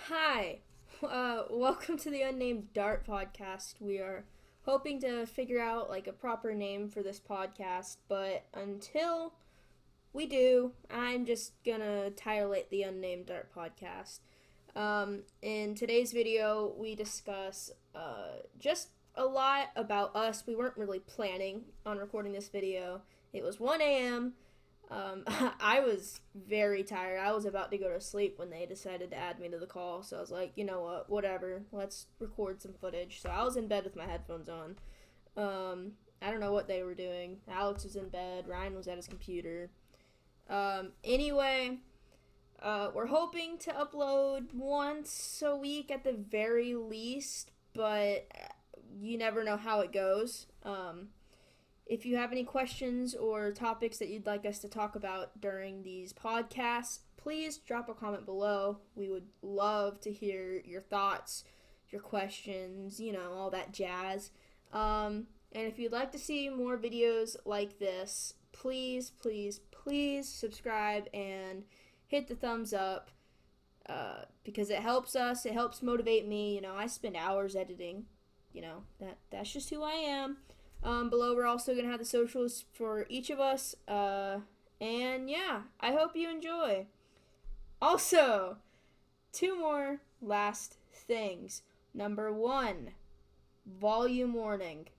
Hi, welcome to the Unnamed Dart podcast. We are hoping to figure out like a proper name for this podcast, but until we do, I'm just gonna title it the Unnamed Dart podcast. In today's video, we discuss just a lot about us. We weren't really planning on recording this video. It was 1 a.m. I was very tired. I was about to go to sleep when they decided to add me to the call. So I was like, you know what, whatever. Let's record some footage. So I was in bed with my headphones on. I don't know what they were doing. Alex was in bed. Ryan was at his computer. Anyway, we're hoping to upload once a week at the very least, but you never know how it goes. If you have any questions or topics that you'd like us to talk about during these podcasts, please drop a comment below. We would love to hear your thoughts, your questions, all that jazz. And if you'd like to see more videos like this, please, please, please subscribe and hit the thumbs up because it helps us. It helps motivate me. I spend hours editing. That's just who I am. Below, we're also going to have the socials for each of us. And yeah, I hope you enjoy. Also, two more last things. Number one, volume warning.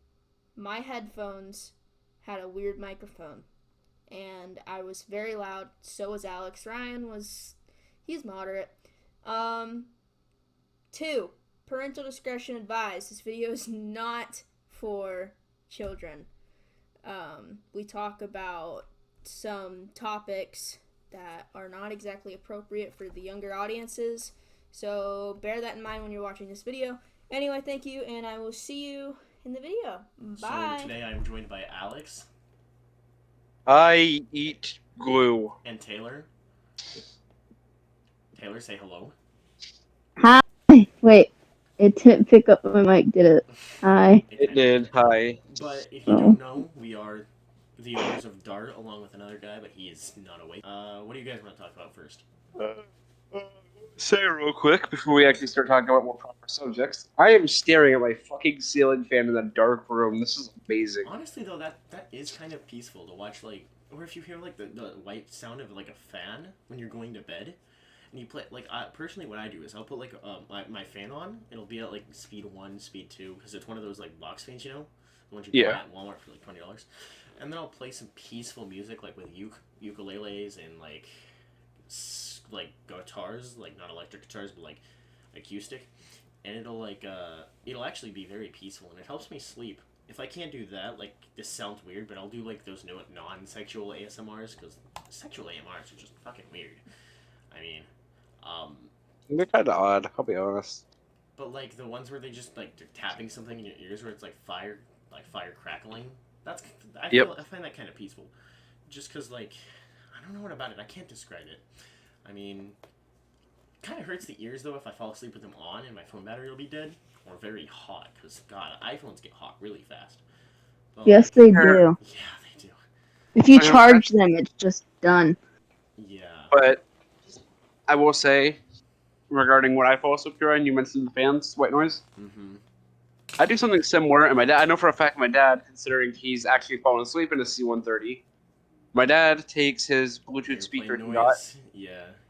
My headphones had a weird microphone, and I was very loud. So was Alex. He's moderate. Two, parental discretion advised. This video is not for children. We talk about some topics that are not exactly appropriate for the younger audiences, so bear that in mind when you're watching this video. Anyway, thank you, and I will see you in the video. Bye. So today I'm joined by Alex I eat glue. and Taylor. Taylor, say hello. Hi. Wait, it didn't pick up my mic, did it? Hi. It did. Hi. But if you don't know, we are the owners of Dart along with another guy, but he is not awake. What do you guys want to talk about first? Say real quick before we actually start talking about more proper subjects. I am staring at my fucking ceiling fan in a dark room. This is amazing. Honestly, though, that is kind of peaceful to watch, like, or if you hear like the white sound of like a fan when you're going to bed, and you play like personally, what I do is I'll put like my fan on. It'll be at like speed 1, speed 2, because it's one of those like box fans, the ones you buy at Walmart for like $20. And then I'll play some peaceful music like with ukuleles and like guitars, like not electric guitars but like acoustic, and it'll actually be very peaceful and it helps me sleep. If I can't do that, like, this sounds weird, but I'll do like those non-sexual ASMRs, because sexual AMRs are just fucking weird. I mean, They're kind of odd, I'll be honest. but like the ones where they just like they're tapping something in your ears where it's like fire crackling. That's I find that kind of peaceful, just because like I don't know what about it. I can't describe it. I mean, it kind of hurts the ears though if I fall asleep with them on and my phone battery will be dead, or very hot, because God, iPhones get hot really fast. But, Yes, they do. Yeah, they do. If you charge them, it's just done. Yeah. But I will say, regarding what I fall asleep to, and you mentioned the fans, white noise. Mm-hmm. I do something similar, and I know for a fact my dad, considering he's actually fallen asleep in a C-130, my dad takes his Bluetooth speaker he got,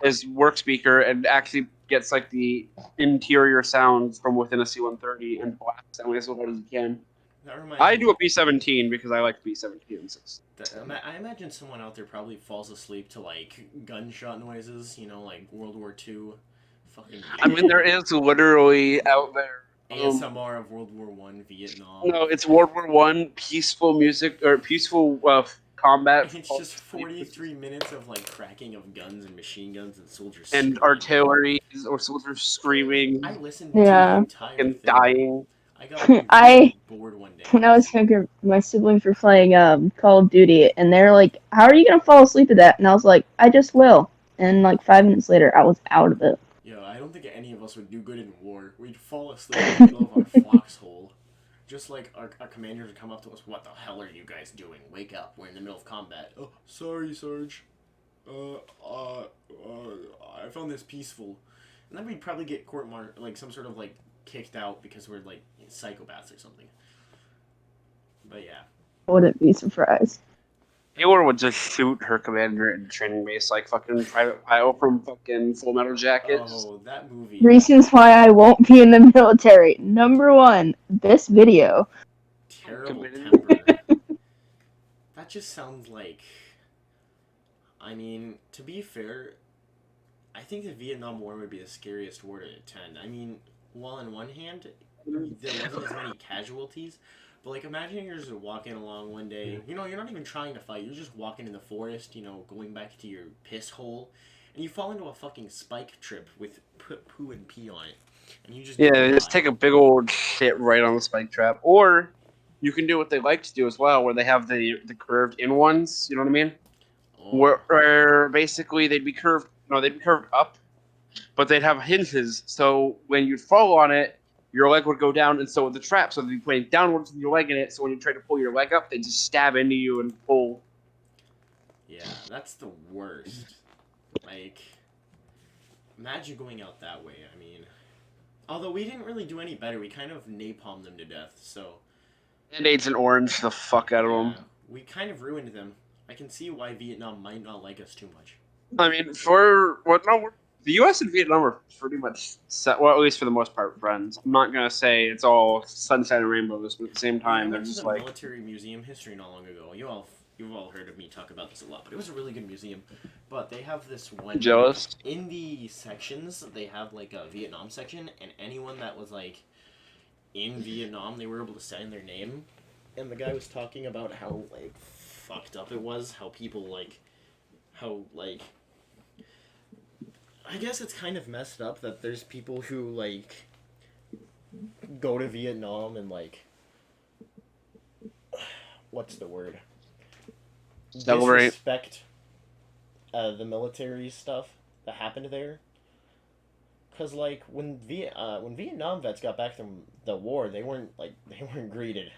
his work speaker, and actually gets like the interior sounds from within a C-130 and blasts them as loud as he can. I do a B-17 because I like B-17s. I imagine someone out there probably falls asleep to like gunshot noises, like World War II. Fucking. I mean, there is literally out there ASMR of World War I, Vietnam. No, it's World War I, peaceful music or peaceful combat. It's just 43 minutes of like cracking of guns and machine guns and soldiers and screaming. Artillery or soldiers screaming. I listened to the entire and thing. dying. I got bored one day. When I was younger, my siblings were playing Call of Duty, and they're like, "How are you gonna fall asleep to that?" And I was like, "I just will." And like 5 minutes later, I was out of it. Yeah, I don't think any of us would do good in war. We'd fall asleep in the middle of our foxhole. Just like our commanders would come up to us, "What the hell are you guys doing? Wake up, we're in the middle of combat." "Oh, sorry, Sarge. I found this peaceful." And then we'd probably get like some sort of like kicked out because we're like psychopaths or something. But yeah. I wouldn't be surprised. Taylor would just shoot her commander in the training base like fucking Private Pio from fucking Full Metal Jacket. Oh, that movie. Reasons why I won't be in the military. Number 1, this video. Terrible temper. That just sounds like... I mean, to be fair, I think the Vietnam War would be the scariest war to attend. I mean, while on one hand, there wasn't as many casualties, but like imagine you're just walking along one day, you know, you're not even trying to fight, you're just walking in the forest, you know, going back to your piss hole, and you fall into a fucking spike trip with poo and pee on it, and you just just take a big old shit right on the spike trap, or you can do what they like to do as well, where they have the curved in ones, you know what I mean? Oh. Where basically they'd be curved up, but they'd have hinges, so when you'd fall on it, your leg would go down, and so would the trap. So they'd be pointing downwards with your leg in it, so when you try to pull your leg up, they just stab into you and pull. Yeah, that's the worst. Like, imagine going out that way, I mean. Although we didn't really do any better, we kind of napalmed them to death, so... Band-Aids and orange the fuck out of them. We kind of ruined them. I can see why Vietnam might not like us too much. I mean, the U.S. and Vietnam are pretty much set, well, at least for the most part, friends. I'm not gonna say it's all sunshine and rainbows, but at the same time, they're just like... military museum history not long ago. You've all heard of me talk about this a lot, but it was a really good museum. But they have this one... Jealous? In the sections, they have like a Vietnam section, and anyone that was like in Vietnam, they were able to sign their name. And the guy was talking about how like fucked up it was, how people like... I guess it's kind of messed up that there's people who, like, go to Vietnam and, like, what's the word? Disrespect the military stuff that happened there. Because, like, when Vietnam vets got back from the war, they weren't greeted.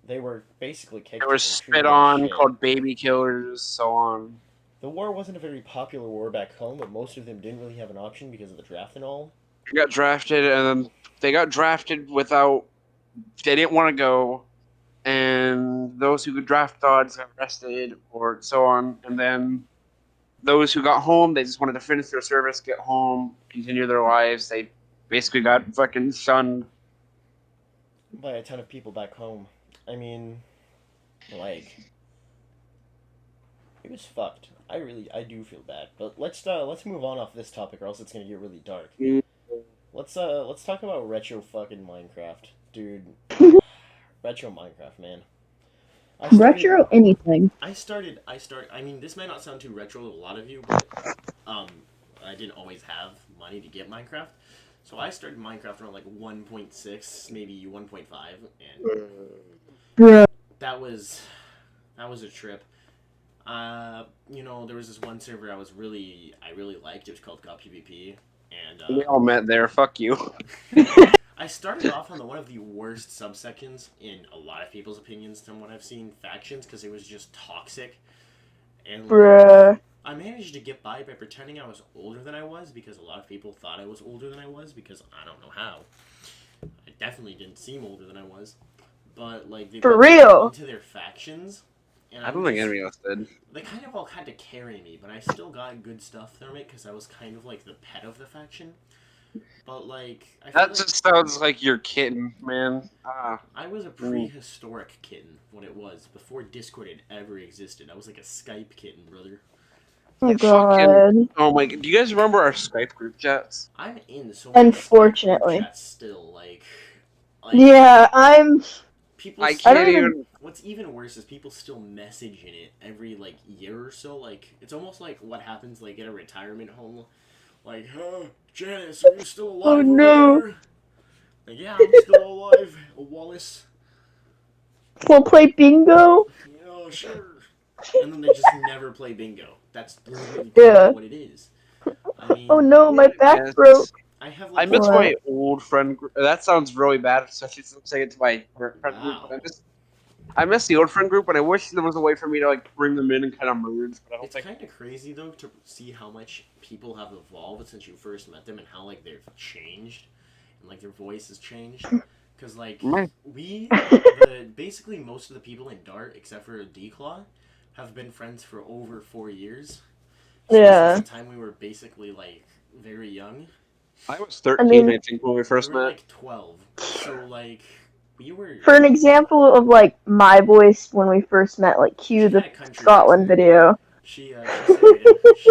They were basically kicked. They were spit on, called baby killers, so on. The war wasn't a very popular war back home, but most of them didn't really have an option because of the draft and all. They got drafted, and then they got drafted without... They didn't want to go, and those who could draft dodge got arrested, or so on. And then those who got home, they just wanted to finish their service, get home, continue their lives. They basically got fucking shunned. By a ton of people back home. I mean, like... It was fucked. I do feel bad. But let's move on off this topic, or else it's gonna get really dark. Let's talk about retro fucking Minecraft, dude. Retro Minecraft, man. Retro anything. I mean, this might not sound too retro to a lot of you, but I didn't always have money to get Minecraft, so I started Minecraft around like 1.6, maybe 1.5, and Bruh. that was a trip. You know, there was this one server I really liked. It was called PvP, and we all met there. Fuck you. I started off on one of the worst subsections in a lot of people's opinions from what I've seen, factions, because it was just toxic. And Bruh. I managed to get by pretending I was older than I was, because a lot of people thought I was older than I was, because I don't know how. I definitely didn't seem older than I was, but like they For real into their factions. And I don't think any of us did. They kind of all had to carry me, but I still got good stuff from it because I was kind of like the pet of the faction. But like, that just sounds like your kitten, man. I was a prehistoric kitten. What it was before Discord had ever existed. I was like a Skype kitten, brother. Oh god. Oh my god. Do you guys remember our Skype group chats? I'm in so many Unfortunately. Skype group chats still. Like yeah, I'm. People. I can't even. What's even worse is people still message in it every like year or so. Like it's almost like what happens like at a retirement home. Like, Janice, are you still alive? Oh no. Like, yeah, I'm still alive, Wallace. We'll play bingo? Yeah, sure. And then they just never play bingo. That's literally what it is. I mean, oh no, my back broke. I miss my old friend group. That sounds really bad, especially since I'm saying it to my current friend group. I miss the old friend group, and I wish there was a way for me to like bring them in and kind of merge. But I don't It's think. kind of crazy though to see how much people have evolved since you first met them and how like they've changed and like their voice has changed. Because like basically most of the people in Dart except for Declaw have been friends for over 4 years. So Yeah. since the time we were basically like very young. I was 13, I think, when we We first were met. like 12. So like we were. For an example of like my voice when we first met, like cue the Scotland video. She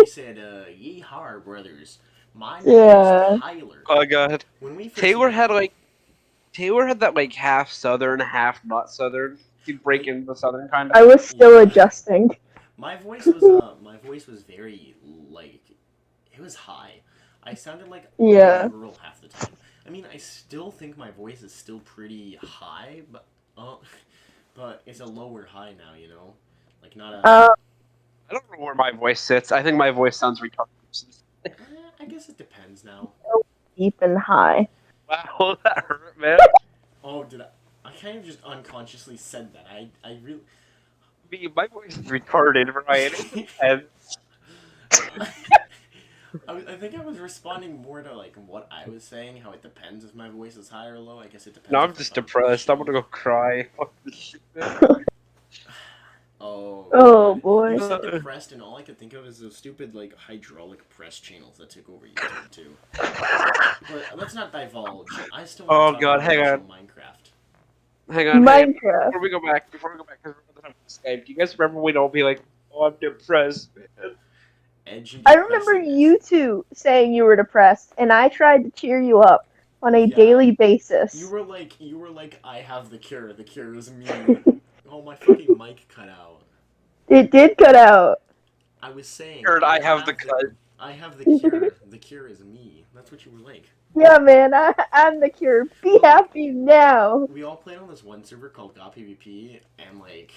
said, "Yeehaw, brothers. My name is Tyler." Oh god. When we first Taylor had that like half Southern, half not Southern. He'd break into the Southern kind of. I was still adjusting. My voice was very like it was high. I sounded like a girl half the time. I mean, I still think my voice is still pretty high, but it's a lower high now, you know, like not a. I don't know where my voice sits. I think my voice sounds retarded. I guess it depends now. Deep and high. Wow, that hurt, man. Oh, did I? I kind of just unconsciously said that. I really. My voice is retarded, Ryan. I think I was responding more to like what I was saying, how it depends if my voice is high or low. I guess it depends. No, I'm just depressed. I'm gonna go cry. Fuck this shit, man. Oh boy. You said depressed, and all I could think of is those stupid like hydraulic press channels that took over YouTube too. But let's not divulge. I still want to talk about Minecraft. Hang on. Minecraft. Before we go back, because we're on Skype, do you guys remember we'd all be like, "Oh, I'm depressed." I remember you two saying you were depressed, and I tried to cheer you up on a daily basis. You were like, I have the cure. The cure is me. Oh, my fucking mic cut out. It did cut out. I was saying. I have the cut. I have the cure. The cure is me. That's what you were like. Yeah, man, I'm the cure. Be happy now. We all played on this one server called GotPvP, and like,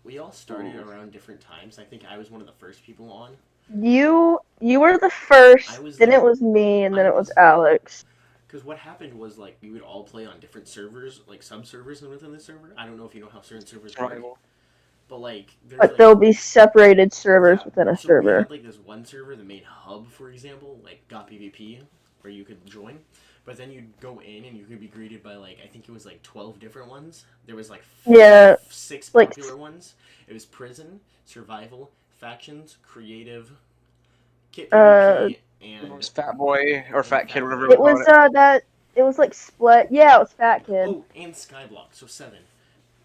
we all started around different times. I think I was one of the first people on. You were the first, then it was me, and then it was Alex. Because what happened was, like, we would all play on different servers, like sub-servers within the server. I don't know if you know how certain servers work. But, like, there'll be separated servers within a server. We had, like, this one server, the main hub, for example, like, GotPvP, where you could join. But then you'd go in and you could be greeted by, like, I think it was, like, 12 different ones. There was, like, 6 popular ones. It was Prison, Survival, Factions, Creative, Kit PvP, and it was Fat Boy or Fat Kid, whatever. It was it was like split. Yeah, it was Fat Kid. Oh, and Skyblock, so 7.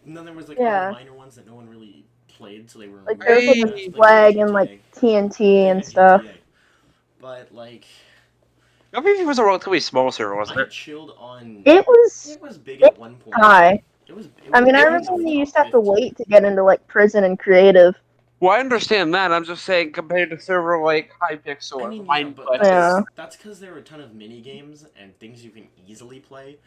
And then there was like other minor ones that no one really played, so they were like there was like Flag and like TNT and stuff. But like, GotPvP was a relatively small server, wasn't it? I chilled on. It was big at one point. High. I remember when you used to have to wait to get into like Prison and Creative. Well, I understand that. I'm just saying, compared to server like Hypixel or Minecraft, that's because there were a ton of mini games and things you can easily play.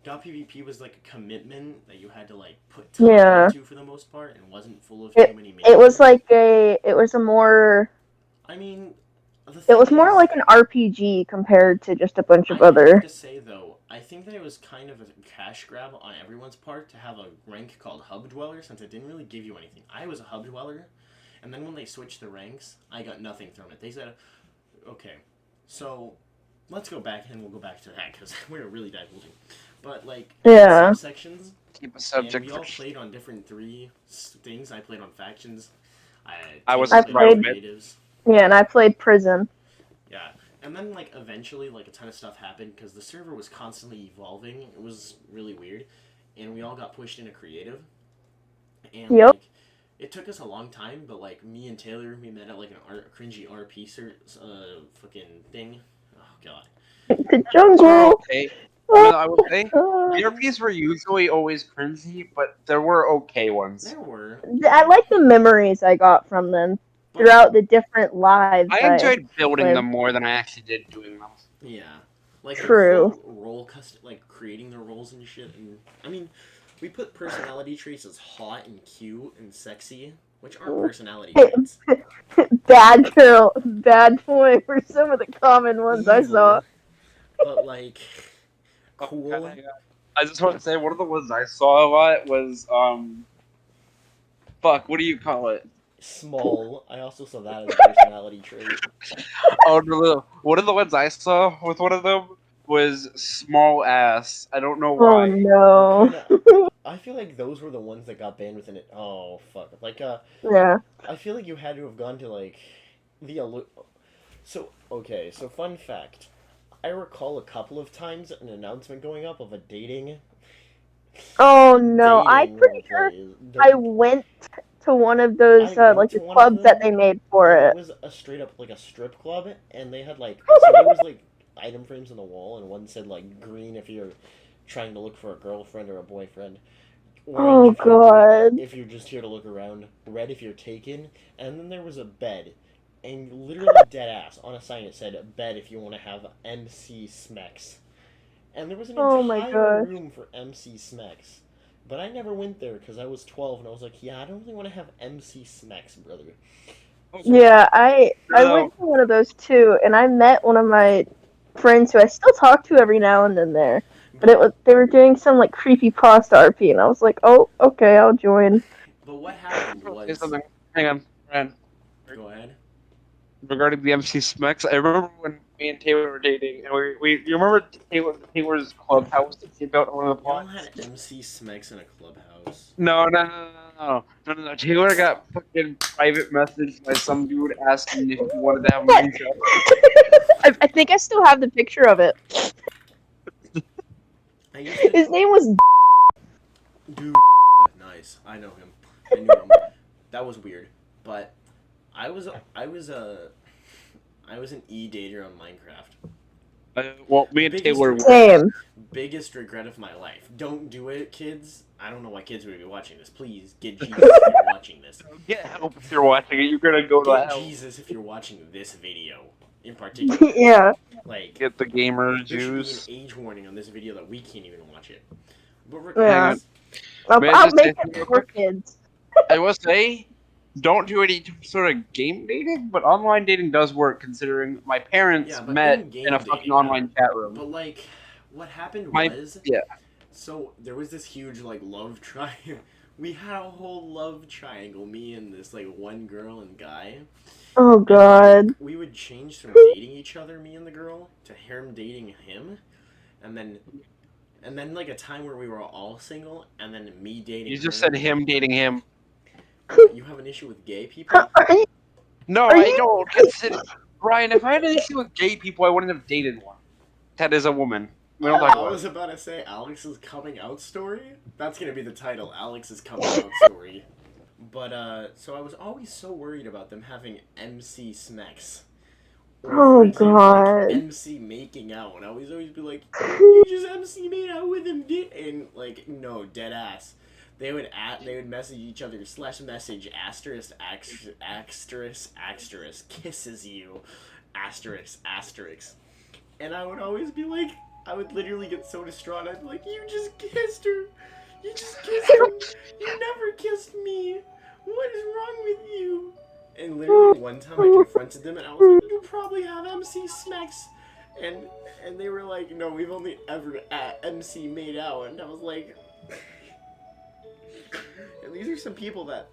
GotPvP was like a commitment that you had to like put time into for the most part, and wasn't full of too many. It was like it was a more. I mean, it was more like an RPG compared to just a bunch of other. I have to say though, I think that it was kind of a cash grab on everyone's part to have a rank called Hub Dweller, since it didn't really give you anything. I was a Hub Dweller. And then when they switched the ranks, I got nothing thrown at. They said, okay, so let's go back, and we'll go back to that, because we're really divulging. But, like, subsections, keep a subject. And we all played on different 3 things. I played on Factions. I played Creatives. Yeah, and I played Prison. Yeah. And then, like, eventually, like, a ton of stuff happened, because the server was constantly evolving. It was really weird. And we all got pushed into Creative. And, like, it took us a long time, but, like, me and Taylor, we met at, like, a cringy RP fucking thing. Oh, God. The jungle! Okay. I would say the RPs were usually always cringy, but there were okay ones. There were. I like the memories I got from them throughout the different lives. I enjoyed building them more than I actually did doing them. Yeah. Like, true. Like, creating the roles and shit, and, I mean... We put personality traits as hot and cute and sexy, which aren't personality traits. Bad girl, bad boy were some of the common ones I saw. But, like, cool. I just want to say, one of the ones I saw a lot was, Fuck, what do you call it? Small. I also saw that as a personality trait. Oh, no, one of the ones I saw with one of them was small ass. I don't know Oh why. no. I feel like those were the ones that got banned within it. Oh fuck! Like Yeah. I feel like you had to have gone to like the. So okay, so fun fact. I recall a couple of times an announcement going up of a dating. Oh no, I'm Dating pretty sure roleplay. I went to one of those I went like to the one of clubs that them, they made for and it it. was a straight up like a strip club, and they had like so there was like item frames on the wall, and one said like green if you're trying to look for a girlfriend or a boyfriend, Oh orange god. if you're just here to look around, red if you're taken, and then there was a bed, and literally dead ass on a sign it said bed if you want to have MC Smex, and there was an Oh my entire gosh. room for MC Smex. But I never went there because I was 12 and I was like, yeah, I don't really want to have MC Smex, brother. So, Yeah, I went to one of those too, and I met one of my friends who I still talk to every now and then there. But they were doing some like creepy pasta RP, and I was like, oh, okay, I'll join. but what happened Say was. something. Hang on, Ryan. Go ahead. Regarding the MC Smex, I remember when me and Taylor were dating, and we you remember Taylor's clubhouse that came out on one of the Y'all pods? had MC Smex in a clubhouse. No. Taylor got fucking private message by some dude asking if he wanted to have him on show. I think I still have the picture of it. His name was. Dude, nice. I know him. I knew him. That was weird, but I was an e-dater on Minecraft. Well, me and Taylor were. Same. Biggest regret of my life. Don't do it, kids. I don't know why kids would be watching this. Please get Jesus if you're watching this. Get help if you're watching it. You're gonna go to Get hell. Jesus if you're watching this video in particular. Yeah. Like, Get the gamer there juice. should be an age warning on this video that we can't even watch it. But Yeah. May I I'll just make say it something real for quick? kids. I will say, don't do any sort of game dating, but online dating does work considering my parents met in a fucking online chat room. But like, what happened was, yeah. So there was this huge like love triangle. We had a whole love triangle, me and this like one girl and guy. Oh god. And, like, we would change from dating each other, me and the girl, to him dating him, and then like a time where we were all single, and then me dating. You just said him dating him. You have an issue with gay people? No, I don't. Ryan, if I had an issue with gay people, I wouldn't have dated one. That is a woman. We don't talk about I was about to say Alex's coming out story. That's gonna be the title, Alex's coming out story. But so I was always so worried about them having MC Smex. Oh god. Like, MC making out, and I always be like, you just MC made out with him, and like, no, dead ass. They would message each other /message **** kisses you ****, and I would always be like, I would literally get so distraught. I'd be like, you just kissed her. You just kissed her. You never kissed me. What is wrong with you? And literally one time I confronted them and I was like, you probably have MC Smex. And they were like, no, we've only ever MC made out. And I was like, and these are some people that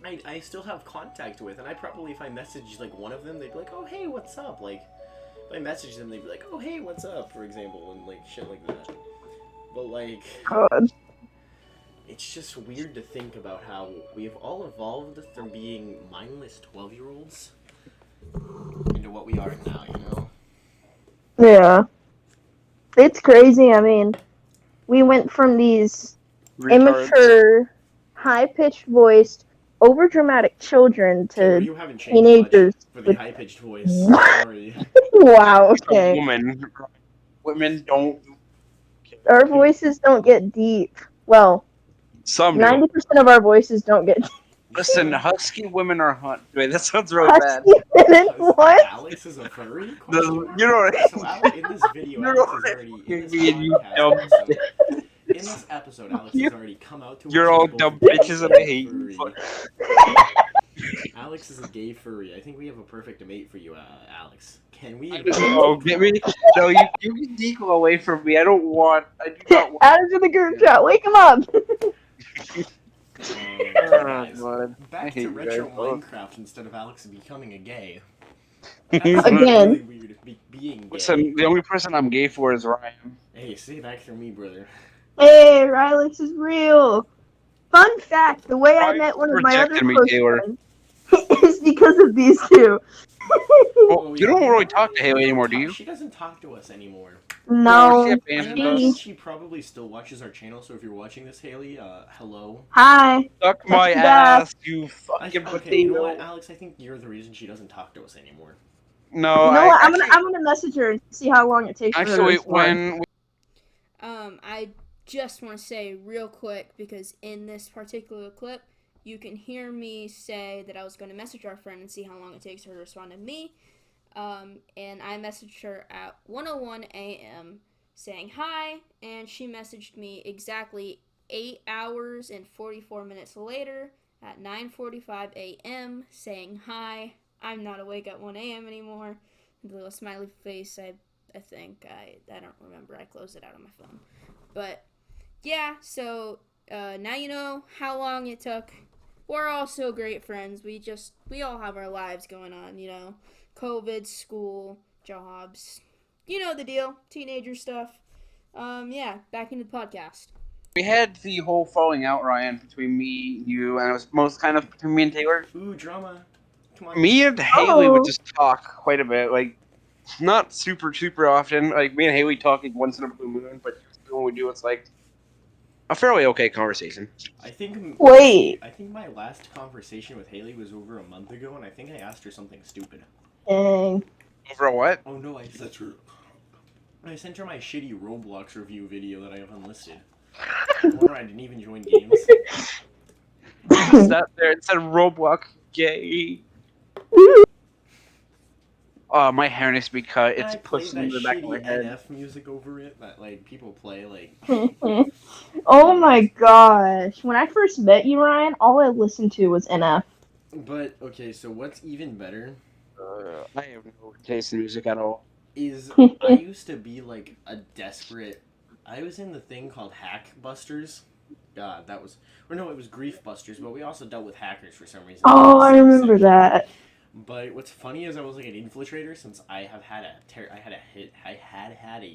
I still have contact with. And I probably, if I message like one of them, they'd be like, oh, hey, what's up? Like, if I message them, they'd be like, oh, hey, what's up? For example, and like shit like that. But like, God. It's just weird to think about how we have all evolved from being mindless 12-year-olds into what we are now, you know? Yeah. It's crazy. I mean, we went from these immature, high-pitched voiced, overdramatic children to you haven't changed teenagers much for the high-pitched voice. Sorry. Wow, okay. Women don't. Our voices don't get deep. Well, some 90% of our voices don't get deep. Listen, husky women are hot. Wait, that sounds really bad. Women? What? Alex is a furry? You know So Alex, in this video, Alex is already in this episode, Alex has already come out to You're all dumb bitches and I hate you. Alex is a gay furry. I think we have a perfect mate for you, Alex. Can we? Oh, get me! No, you can Declaw away from me. I do not want. Add him to the group chat. Wake him up. Guys, God. I back hate to you retro guys both. Minecraft instead of Alex becoming a gay. That sounds Again. really weird, being gay. Listen, the only person I'm gay for is Ryan. Hey, say that for me, brother. Hey, Rylix is real. Fun fact: the way I Ryan met one of my other rejected me, close Taylor. friends is because of these two. Well, Oh you yeah, don't really talk to Haley anymore, do you? She doesn't talk to us anymore. Oh, she No, I abandoned imagine us. she probably still watches our channel. So if you're watching this, Haley, hello. hi. Suck That's my back. ass, you fucking Okay, you know what, potato. Alex? I think you're the reason she doesn't talk to us anymore. No, You know I what? I'm actually, gonna message her and see how long it takes for her to actually, respond. I just want to say real quick, because in this particular clip, you can hear me say that I was going to message our friend and see how long it takes her to respond to me. And I messaged her at 1:01 a.m. saying hi, and she messaged me exactly 8 hours and 44 minutes later at 9:45 a.m. saying hi. I'm not awake at 1 a.m. anymore. The little smiley face, I think. I don't remember. I closed it out on my phone. But yeah, so now you know how long it took. We're all so great friends. We all have our lives going on, you know. COVID, school, jobs. You know the deal. Teenager stuff. Yeah, back into the podcast. we had the whole falling out, Ryan, between me, you, and it was most kind of between me and Taylor. Ooh, drama. Come on. Me and Haley would Oh, just talk quite a bit, like not super often. Like me and Haley talk like once in a blue moon, but when we do, it's like a fairly okay conversation. I think wait. I think my last conversation with Haley was over a month ago, and I think I asked her something stupid. Dang. Over what? Oh no, I sent her. I sent her my shitty Roblox review video that I have unlisted. The one where I didn't even join games. Sat there and said Roblox gay. Oh, my hair needs to be cut. And It's I played pushed that into the back of my shitty head. NF music over it that like people play like. Oh my gosh. When I first met you, Ryan, all I listened to was NF. But okay, so what's even better I have no taste in music at all. is I used to be like a desperate. I was in the thing called Hackbusters. God, that was. Or no, it was Grief Busters, but we also dealt with hackers for some reason. Oh, I remember that. But what's funny is I was like an infiltrator since I have had a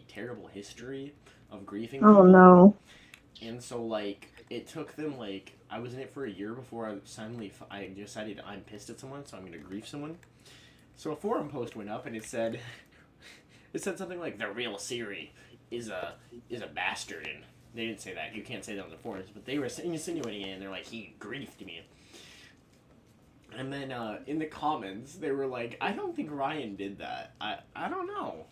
terrible history of griefing people. Oh no. And so like it took them like I was in it for a year before I decided I'm pissed at someone, so I'm gonna grief someone. So a forum post went up and it said something like the real Siri is a bastard, and they didn't say that. You can't say that on the forums, but they were insinuating it, and they're like, he griefed me. And then in the comments, they were like, I don't think Ryan did that. I don't know.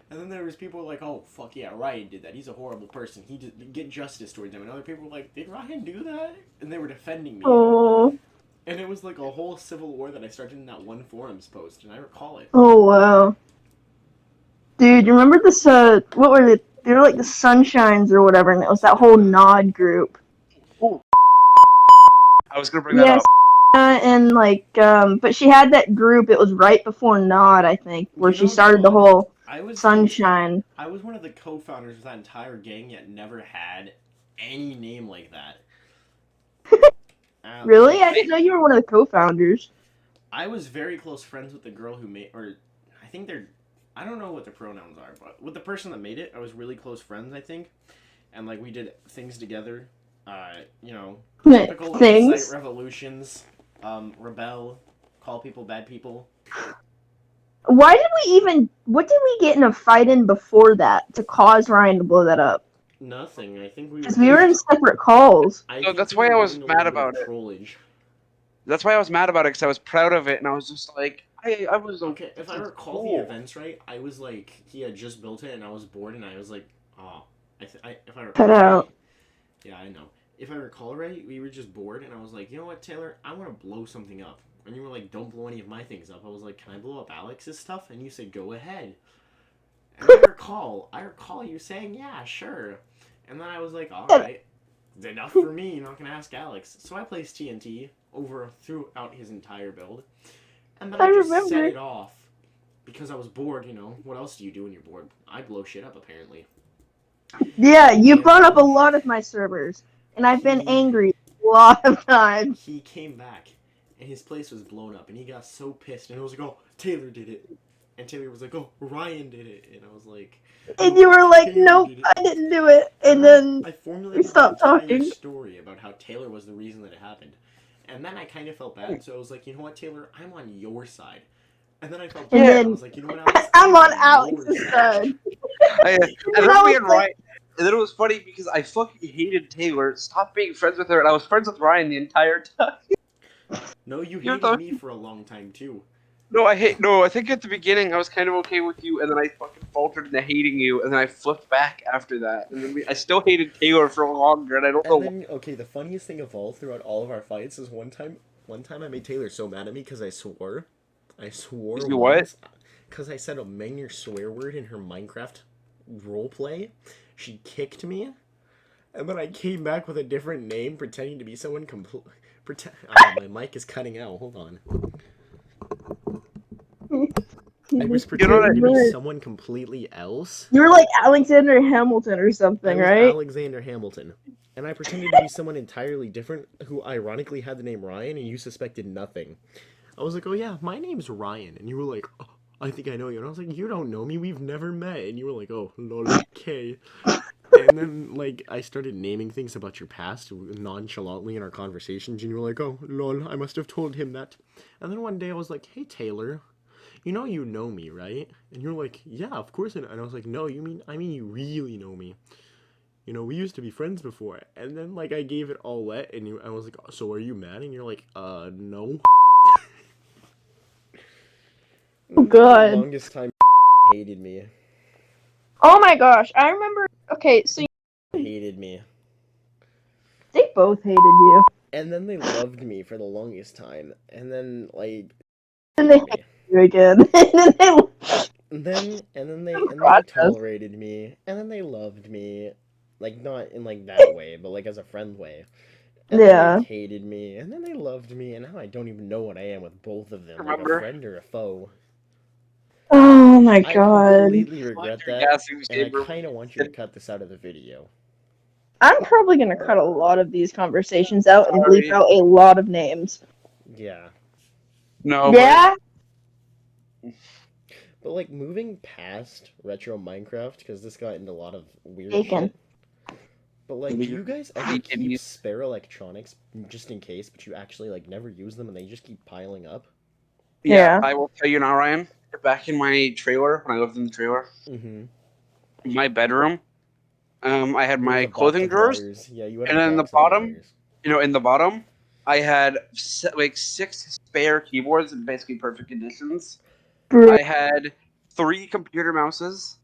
And then there was people like, oh, fuck yeah, Ryan did that. He's a horrible person. He did get justice towards him. And other people were like, did Ryan do that? And they were defending me. Oh. And it was like a whole civil war that I started in that one forums post, and I recall it. Oh wow. Dude, you remember this what were they were like the Sunshines or whatever, and it was that whole Nod group. Ooh. I was gonna bring that Yes. up. And like but she had that group, it was right before Nod, I think, where she started the whole Sunshine. I was one of the co-founders of that entire gang, yet never had any name like that. Really? I didn't know you were one of the co-founders. I was very close friends with the girl who made, or I think I don't know what the pronouns are, but with the person that made it, I was really close friends, I think. And like we did things together, you know, typical things. site revolutions, rebel, call people bad people. What did we get in a fight in before that to cause Ryan to blow that up? Nothing. I think Because we were in separate calls. So that's why I was mad about it. Trollage. That's why I was mad about it, because I was proud of it, and I was just like, I was okay. If I recall the events right, I was like, he had just built it, and I was bored, and I was like, oh, if I recall Cut out. right, yeah, I know. If I recall right, we were just bored, and I was like, you know what, Taylor, I want to blow something up. And you were like, don't blow any of my things up. I was like, can I blow up Alex's stuff? And you said, go ahead. And I recall you saying, yeah, sure. And then I was like, all right, it's enough for me. You're not gonna ask Alex. So I placed TNT throughout his entire build, and then I just set it off because I was bored. You know, what else do you do when you're bored? I blow shit up, apparently. Yeah, you brought up a lot of my servers, and I've been angry lot of times. He came back, and his place was blown up, and he got so pissed, and I was like, "Oh, Taylor did it," and Taylor was like, "Oh, Ryan did it," and I was like, And "No, you were like, Taylor nope, did it." I didn't do it. And And then I we formulated the stopped entire talking. story about how Taylor was the reason that it happened, and then I kind of felt bad, so I was like, "You know what, Taylor, I'm on your side." And then I felt bad. And And I then was like, "You know what, Alex, I'm on your Alex's side. I And remember I was being like, right. And then it was funny because I fucking hated Taylor, stopped being friends with her, and I was friends with Ryan the entire time. No, you You're hated the- me for a long time too." No, I think at the beginning I was kind of okay with you, and then I fucking faltered into hating you, and then I flipped back after that. And then I still hated Taylor for longer, and I don't know And then, okay, the funniest thing of all throughout all of our fights is one time I made Taylor so mad at me because I swore. I swore you what? once because I said a minor swear word in her Minecraft roleplay. She kicked me, and then I came back with a different name, pretending to be someone complete. My mic is cutting out. Hold on. I was pretending to be someone completely else. You were like Alexander Hamilton or something, I was right? Alexander Hamilton. And I pretended to be someone entirely different who ironically had the name Ryan, and you suspected nothing. I was like, "Oh yeah, my name's Ryan." And you were like, "Oh, I think I know you." And I was like, "You don't know me, we've never met." And you were like, "Oh, lol, okay." And then, like, I started naming things about your past nonchalantly in our conversations, and you were like, "Oh, lol, I must have told him that." And then one day I was like, "Hey, Taylor, you know me, right?" And you're like, "Yeah, of course." And I was like, "No, I mean you really know me. You know, we used to be friends before." And then, like, I gave it all wet, and I was like, "So are you mad?" And you're like, no." Oh, For the God. longest time, hated me. Oh my gosh, I remember. Okay, so Hated me. they both hated you. And then they loved me for the longest time. And then, like, And they hated me. hated you again. And then they tolerated me. And then they loved me. Like, not in, like, that way, but, like, as a friend way. And then Yeah. they hated me, and then they loved me, and now I don't even know what I am with both of them, like a Remember? friend or a foe. Oh my I god. completely regret that, Gassing and I chamber. kind of want you to cut this out of the video. I'm probably gonna cut a lot of these conversations out and bleep Sorry. out a lot of names. Yeah. No, Yeah? But, like, moving past retro Minecraft, because this got into a lot of weird Bacon. shit. But, like, do you guys ever keep spare electronics just in case, but you actually, like, never use them and they just keep piling up? Yeah, Yeah. I will tell you now, Ryan. Back in my trailer, when I lived in the trailer, Mm-hmm. in my bedroom, I had There was my a box clothing of drawers, wires. Yeah, you had and a then in the box of bottom, wires. in the bottom, I had like 6 spare keyboards in basically perfect conditions. Bro. I had 3 computer mouses,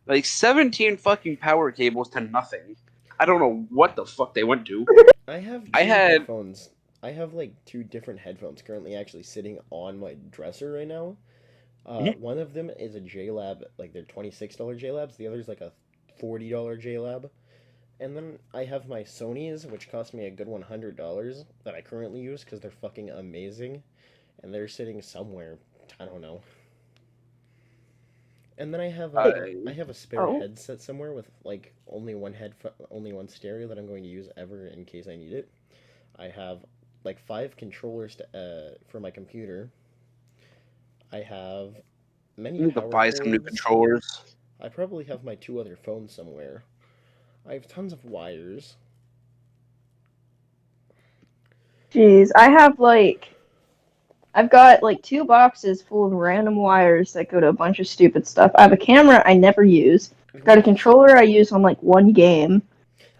like 17 fucking power cables to nothing. I don't know what the fuck they went to. I have I two had headphones. I have like two different headphones currently actually sitting on my dresser right now. One of them is a JLab, like they're $26 JLabs. The other is like a $40 JLab. And then I have my Sony's, which cost me a good $100 that I currently use because they're fucking amazing. And they're sitting somewhere. I don't know. And then I have a spare Oh. headset somewhere with like only one stereo that I'm going to use ever in case I need it. I have like 5 controllers for my computer. I have many I need to power buy some new cords. controllers. I probably have my 2 other phones somewhere. I have tons of wires. Jeez, I've got like 2 boxes full of random wires that go to a bunch of stupid stuff. I have a camera I never use. Got a controller I use on like one game.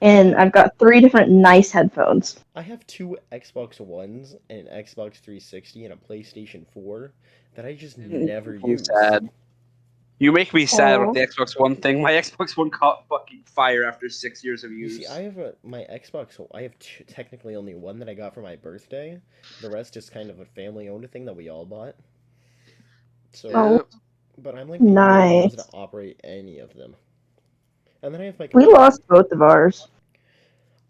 And I've got 3 different nice headphones. I have 2 Xbox Ones and an Xbox 360 and a PlayStation 4 that I just never use. Sad. You make me sad with Aw. the Xbox One thing. My Xbox One caught fucking fire after 6 years of You use. see, I have my Xbox. I have technically only one that I got for my birthday. The rest is kind of a family-owned thing that we all bought. So, Oh, but I'm like the only one who knows nice. how to operate any of them. And then I have my We computer. lost both of ours.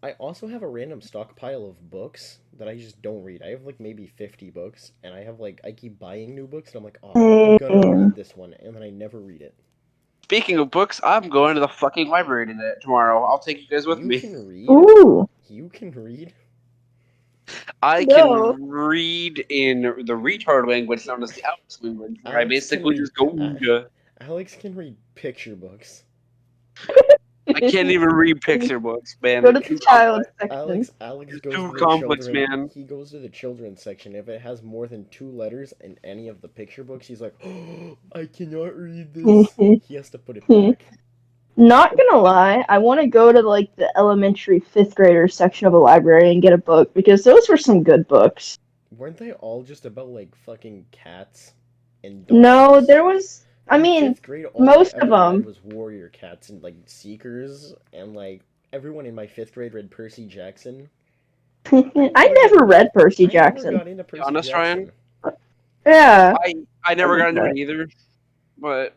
I also have a random stockpile of books that I just don't read. I have like maybe 50 books, and I keep buying new books, and I'm like, oh, I'm gonna read this one, and then I never read it. Speaking of books, I'm going to the fucking library tomorrow. I'll take you guys with You me. can read? Ooh. You can read? I No. can read in the retard language known as the Alex language, where I Alex can basically read. just go. Alex can read picture books. I can't even read picture books, man. Go They're to the too child complex. section. Alex They're goes too to the complex, children. man. He goes to the children's section. If it has more than 2 letters in any of the picture books, he's like, "Oh, I cannot read this." He has to put it back. Not gonna lie, I want to go to like the elementary 5th graders section of a library and get a book because those were some good books. Weren't they all just about like fucking cats and No, dogs? there was. I In mean, 5th grade, all most I of ever read them. was Warrior Cats and like Seekers, and like everyone in my 5th grade read Percy Jackson. I never read Percy I never Jackson. got into Be Percy honest, Jackson. Ryan. Yeah. I never got into it either, but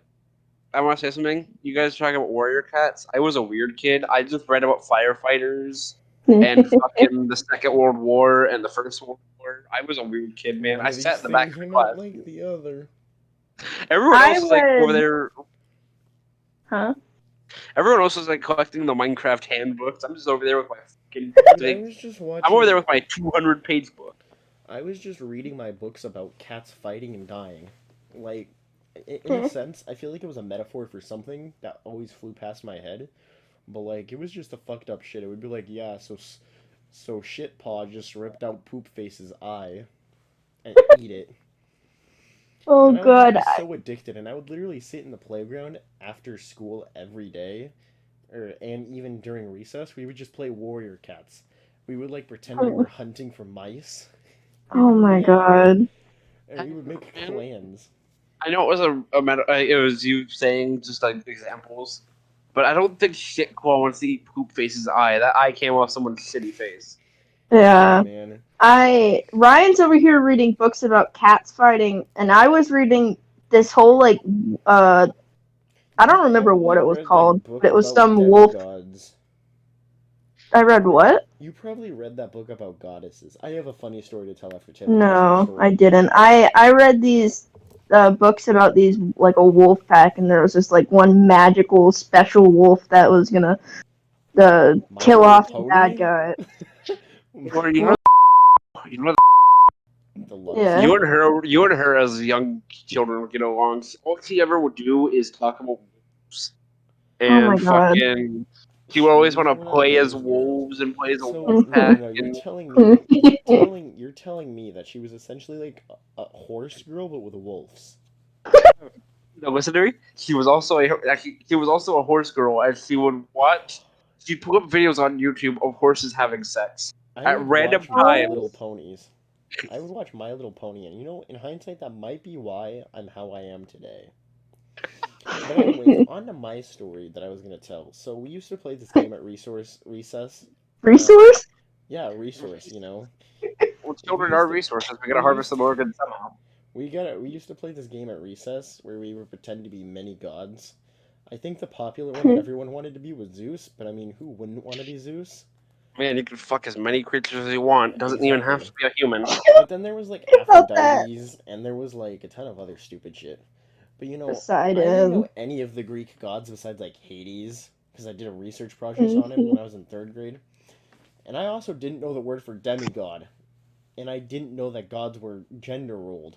I want to say something. You guys are talking about warrior cats. I was a weird kid. I just read about firefighters and fucking the Second World War and the First World War. I was a weird kid, man. One I of sat these in the back things of the are not class. like the other. Everyone I else was like over read. there. Huh? Everyone else was like collecting the Minecraft handbooks. I'm just over there with my fucking. Dude, I was just I'm over there watching. with my 200-page book. I was just reading my books about cats fighting and dying. Like, in a sense, I feel like it was a metaphor for something that always flew past my head. But like, it was just a fucked up shit. It would be like, yeah, so Shitpaw just ripped out Poopface's eye and eat it. Oh And I would just god. be so addicted, and I would literally sit in the playground after school every day, and even during recess, we would just play Warrior Cats. We would like pretend we were hunting for mice. Oh my god. And we would make clans. I know it was it was you saying just like examples, but I don't think Shitclaw wants to eat Poopface's eye. That eye came off someone's shitty face. Yeah. Man. Ryan's over here reading books about cats fighting, and I was reading this whole like I don't remember what it was Read called, that book but it was about some wolf. demigods. I read what? You probably read that book about goddesses. I have a funny story to tell after Tim. No, I didn't. I read these books about these like a wolf pack, and there was just like one magical special wolf that was gonna kill off the bad guy. Or you know Yeah. you and her as young children would get along. All she ever would do is talk about wolves Oh my and god. fucking. She would always want to one of play as those girls. wolves and play as a So wolf pack. no, you're And telling me you're telling me that she was essentially like a horse girl but with wolves. no, listen to me. She was also a horse girl, and she'd pull up videos on YouTube of horses having sex I at would random watch My times. Little Ponies. I would watch My Little Pony, and you know, in hindsight, that might be why I'm how I am today. But anyways, on to my story that I was gonna tell. So we used to play this game at recess. Resource? Yeah, resource. You know. Well, children are resources. We gotta harvest them organs somehow. We used to play this game at recess where we would pretend to be many gods. I think the popular one that everyone wanted to be was Zeus, but I mean, who wouldn't want to be Zeus? Man, you can fuck as many creatures as you want. Doesn't even have to be a human. But then there was like Aphrodite, and there was like a ton of other stupid shit. But you know, I didn't know any of the Greek gods besides like Hades, because I did a research project on him when I was in 3rd grade. And I also didn't know the word for demigod. And I didn't know that gods were gender rolled.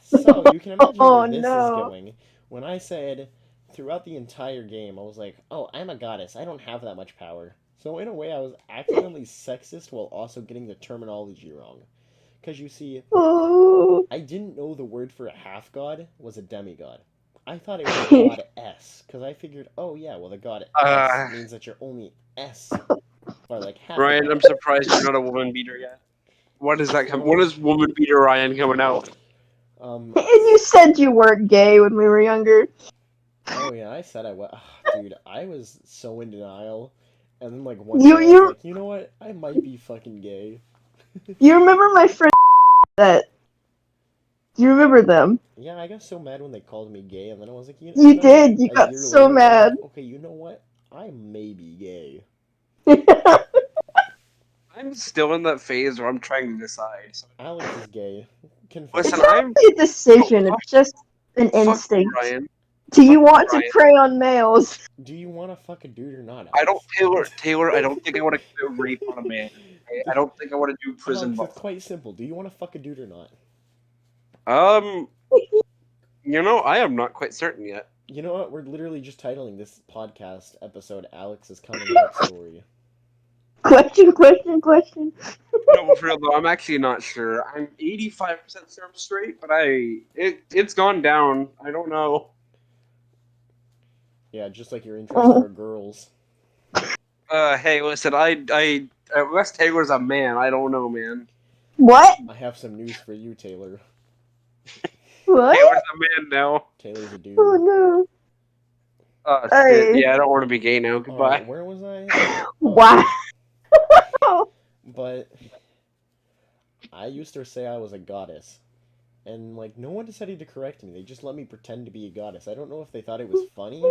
So you can imagine where this is going. When I said throughout the entire game, I was like, oh, I'm a goddess. I don't have that much power. So in a way, I was accidentally sexist while also getting the terminology wrong. Because you see, I didn't know the word for a half god was a demigod. I thought it was a goddess. Because I figured, oh yeah, well the goddess means that you're only S. By like half. Ryan, I'm surprised you're not a woman beater yet. What is that? What is woman beater Ryan coming out? And you said you weren't gay when we were younger. Oh yeah, I said I was. Dude, I was so in denial. And then like one day I was like, you know what? I might be fucking gay. You remember my friend that... You remember them? Yeah, I got so mad when they called me gay, and then I was like, you did. You got so mad. Like, okay, you know what? I may be gay. I'm still in that phase where I'm trying to decide. So. Alex is gay. Listen, it's not a decision. It's just an instinct. Ryan. Do you want to prey on males? Do you want to fuck a dude or not, Alex? I don't, Taylor, I don't think I want to rape on a man. okay? I don't think I want to do prison Alex, ball. it's quite simple. Do you want to fuck a dude or not? I am not quite certain yet. You know what? We're literally just titling this podcast episode Alex's coming out story. Question. No, for real though, I'm actually not sure. I'm 85% sure I'm straight, but it's gone down. I don't know. Yeah, just like your interest for girls. Hey, listen, Wes Taylor's a man. I don't know, man. What? I have some news for you, Taylor. What? Taylor's a man now. Taylor's a dude. Oh no. Oh, Hey. shit. Yeah, I don't want to be gay now. Goodbye. Where was I? Wow. But I used to say I was a goddess. And, like, no one decided to correct me. They just let me pretend to be a goddess. I don't know if they thought it was funny,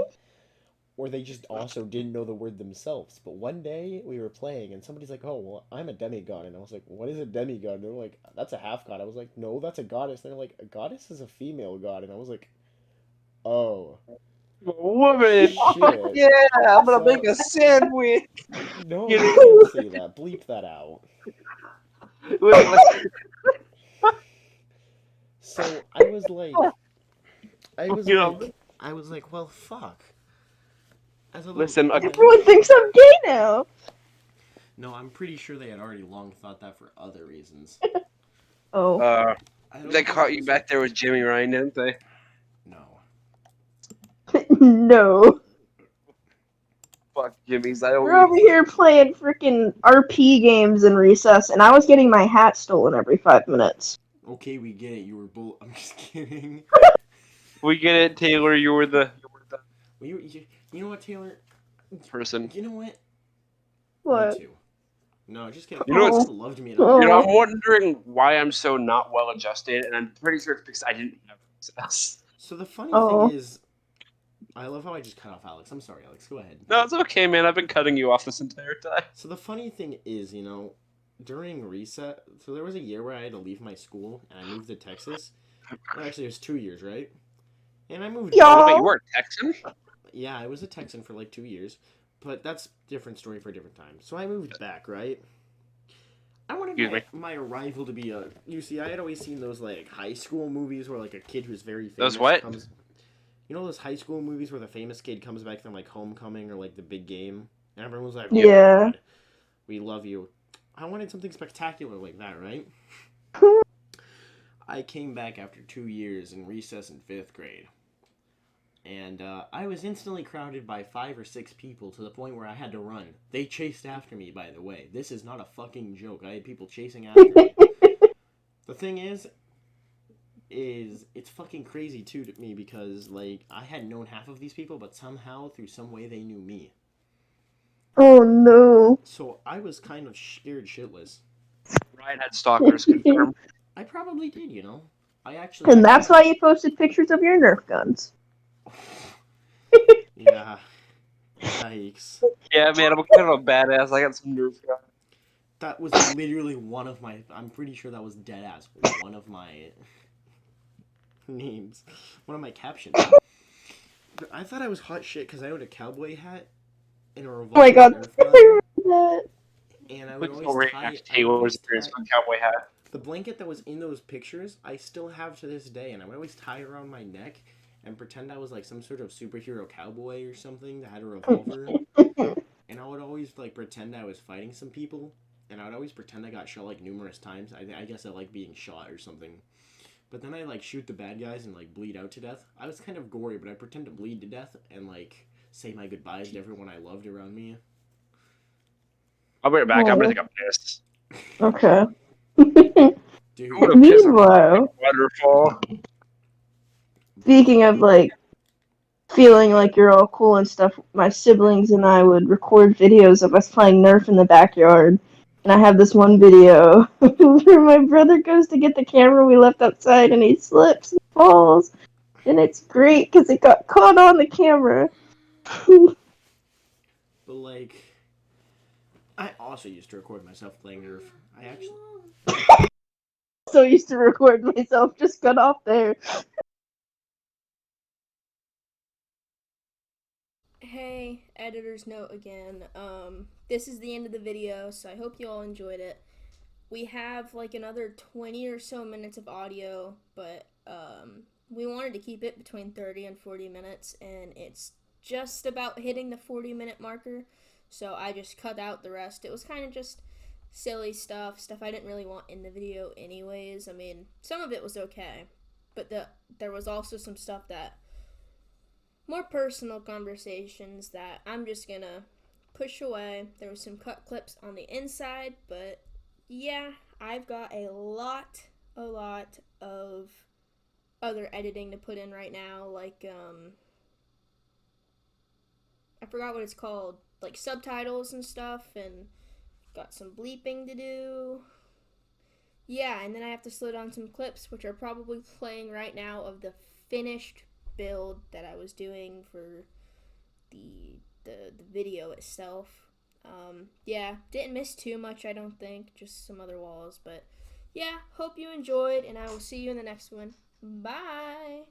or they just also didn't know the word themselves. But one day, we were playing, and somebody's like, oh, well, I'm a demigod. And I was like, what is a demigod? And they were like, that's a half-god. I was like, no, that's a goddess. And they're like, a goddess is a female god. And I was like, oh. Woman! Shit. Yeah, I'm gonna make a sandwich! No, you can't say that. Bleep that out. So I was like, well, fuck. Listen, Everyone thinks I'm gay now. No, I'm pretty sure they had already long thought that for other reasons. Oh. They caught you back there with Jimmy Ryan, didn't they? No. No. Fuck Jimmy's. We're over here playing freaking RP games in recess, and I was getting my hat stolen every 5 minutes. Okay, we get it. You were bull. I'm just kidding. We get it, Taylor. You were the You know what, Taylor? person. You know what? What? Me too. No, just kidding. You know You what's- loved me. I'm wondering why I'm so not well adjusted, and I'm pretty sure it's because I didn't have success. So the funny Oh. thing is, I love how I just cut off Alex. I'm sorry, Alex. Go ahead. No, it's okay, man. I've been cutting you off this entire time. So the funny thing is, during reset, so there was a year where I had to leave my school, and I moved to Texas. Well, actually, it was 2 years, right? And I moved. Y'all- Wait, you were a Texan? Yeah, I was a Texan for like 2 years, but that's different story for a different time. So I moved back, right? I wanted my arrival to be a. You see, I had always seen those like high school movies where like a kid who's very famous Those what? comes. You know those high school movies where the famous kid comes back from like Homecoming or like The Big Game, and everyone was like, "Oh, Yeah. God, we love you." I wanted something spectacular like that, right? I came back after 2 years in recess in 5th grade. And I was instantly crowded by 5 or 6 people to the point where I had to run. They chased after me, by the way. This is not a fucking joke. I had people chasing after me. The thing is it's fucking crazy too to me because like I had known half of these people, but somehow through some way they knew me. Oh no. So I was kind of scared shitless. Ryan had stalkers confirmed. I probably did, I actually. And that's why you posted pictures of your Nerf guns. Yeah. Yikes. Yeah, man, I'm kind of a badass. I got some Nerf guns. That was literally one of my. I'm pretty sure that was dead ass one of my names, one of my captions. I thought I was hot shit because I owned a cowboy hat and a revolver. Oh my god. Nerf I gun, remember that. and I would Look always at tie. Taylor's appearance with a cowboy hat. The blanket that was in those pictures, I still have to this day, and I would always tie it around my neck and pretend I was like some sort of superhero cowboy or something that had a revolver. And I would always like pretend I was fighting some people, and I would always pretend I got shot like numerous times. I guess I like being shot or something. But then I like shoot the bad guys and like bleed out to death. I was kind of gory, but I pretend to bleed to death and like say my goodbyes to everyone I loved around me. I'll be right back. I'm gonna take a piss. Okay. Dude, I'm gonna piss on Meanwhile, a waterfall. speaking of like feeling like you're all cool and stuff, my siblings and I would record videos of us playing Nerf in the backyard. And I have this one video where my brother goes to get the camera we left outside and he slips and falls. And it's great because it got caught on the camera. but like, I also used to record myself playing Nerf. I actually. So used to record myself, just got off there. Hey, editor's note again. This is the end of the video, so I hope you all enjoyed it. We have like another 20 or so minutes of audio, but we wanted to keep it between 30 and 40 minutes, and it's just about hitting the 40-minute marker, so I just cut out the rest. It was kind of just silly stuff I didn't really want in the video anyways. I mean, some of it was okay, but there was also some stuff that, more personal conversations that I'm just gonna push away. There was some cut clips on the inside, but yeah, I've got a lot of other editing to put in right now, like I forgot what it's called, like subtitles and stuff, and got some bleeping to do. Yeah, and then I have to slow down some clips, which are probably playing right now, of the finished build that I was doing for the video itself. Yeah, didn't miss too much, I don't think, just some other walls, but yeah, hope you enjoyed, and I will see you in the next one. Bye!